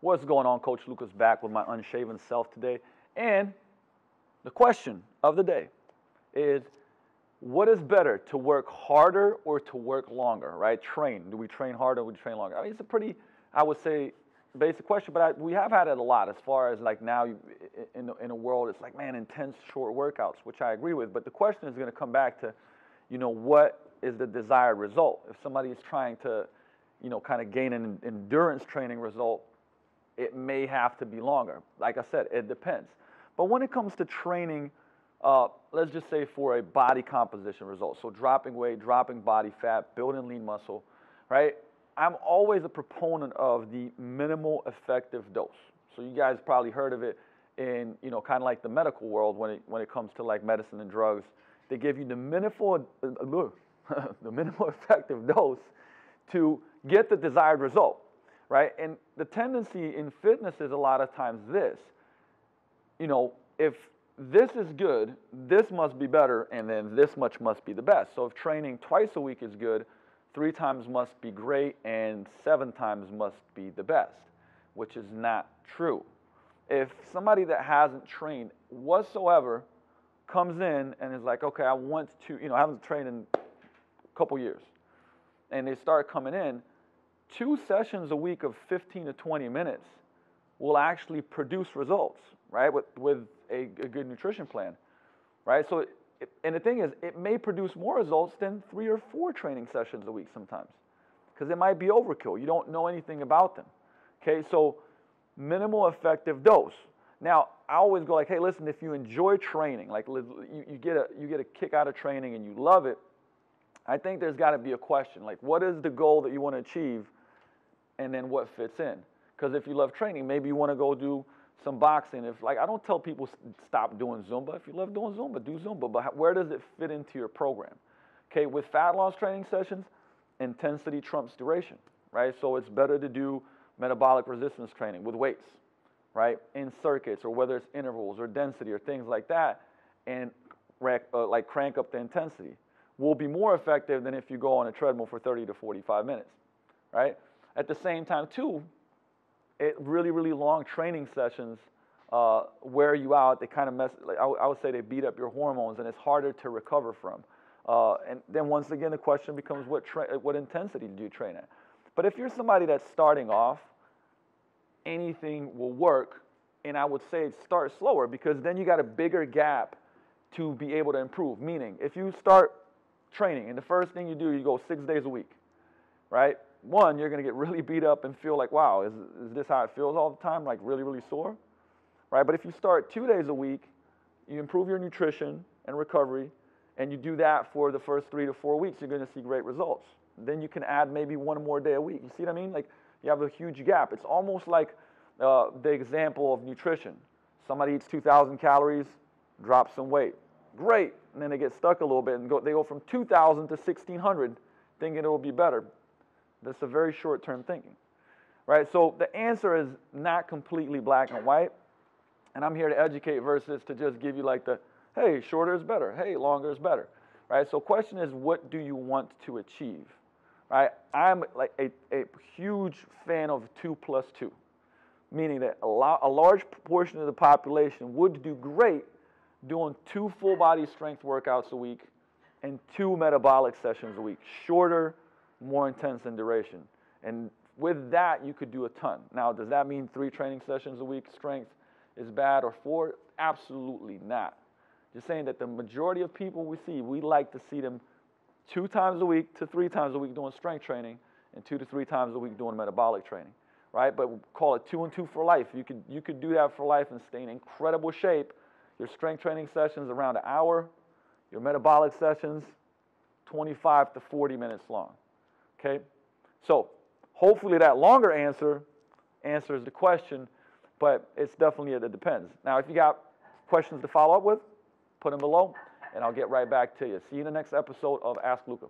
What's going on? Coach Luka's back with my unshaven self today. And the question of the day is, what is better, to work harder or to work longer, right? Train. Do we train harder or do we train longer? I mean, it's a pretty, I would say, basic question, but we have had it a lot as far as like now in a world, it's like, man, intense short workouts, which I agree with. But the question is going to come back to, what is the desired result? If somebody is trying to, kind of gain an endurance training result, it may have to be longer. Like I said, it depends. But when it comes to training, let's just say for a body composition result, so dropping weight, dropping body fat, building lean muscle, right? I'm always a proponent of the minimal effective dose. So you guys probably heard of it in, kind of like the medical world when it comes to like medicine and drugs. They give you the minimal effective dose to get the desired result, right? And the tendency in fitness is a lot of times this, if this is good, this must be better, and then this much must be the best. So if training twice a week is good, 3 times must be great, and 7 times must be the best, which is not true. If somebody that hasn't trained whatsoever comes in and is like, okay, I want to, I haven't trained in a couple years, and they start coming in, 2 sessions a week of 15 to 20 minutes will actually produce results, right, with a good nutrition plan, right? So, and the thing is, it may produce more results than 3 or 4 training sessions a week sometimes, because it might be overkill. You don't know anything about them, okay? So minimal effective dose. Now, I always go like, hey, listen, if you enjoy training, like you get a kick out of training and you love it, I think there's got to be a question, like what is the goal that you want to achieve, and then what fits in? Because if you love training, maybe you want to go do some boxing. If I don't tell people stop doing Zumba. If you love doing Zumba, do Zumba. But where does it fit into your program? Okay, with fat loss training sessions, intensity trumps duration, right? So it's better to do metabolic resistance training with weights, right? In circuits, or whether it's intervals or density or things like that, and crank up the intensity will be more effective than if you go on a treadmill for 30 to 45 minutes, right? At the same time, too, really, really long training sessions wear you out. They kind of mess, I would say they beat up your hormones, and it's harder to recover from. And then once again, the question becomes what intensity do you train at? But if you're somebody that's starting off, anything will work, and I would say start slower, because then you got a bigger gap to be able to improve. Meaning, if you start training and the first thing you do, you go 6 days a week, right? One, you're going to get really beat up and feel like, wow, is this how it feels all the time, like really, really sore, right? But if you start 2 days a week, you improve your nutrition and recovery, and you do that for the first 3 to 4 weeks, you're going to see great results. Then you can add maybe 1 more day a week. You see what I mean? Like, you have a huge gap. It's almost like the example of nutrition. Somebody eats 2,000 calories, drops some weight. Great. And then they get stuck a little bit, and they go from 2,000 to 1,600, thinking it will be better. That's a very short-term thinking, right? So the answer is not completely black and white, and I'm here to educate versus to just give you like the, hey, shorter is better, hey, longer is better, right? So question is, what do you want to achieve, right? I'm like a huge fan of 2+2, meaning that a large portion of the population would do great doing 2 full-body strength workouts a week and 2 metabolic sessions a week, shorter, more intense in duration. And with that, you could do a ton. Now, does that mean 3 training sessions a week strength is bad, or 4? Absolutely not. Just saying that the majority of people we see, we like to see them 2 times a week to 3 times a week doing strength training, and 2 to 3 times a week doing metabolic training, right? But call it 2 and 2 for life. You could do that for life and stay in incredible shape. Your strength training sessions around an hour, your metabolic sessions 25 to 40 minutes long. Okay, so hopefully that longer answer answers the question, but it's definitely, it depends. Now, if you got questions to follow up with, put them below, and I'll get right back to you. See you in the next episode of Ask Luka.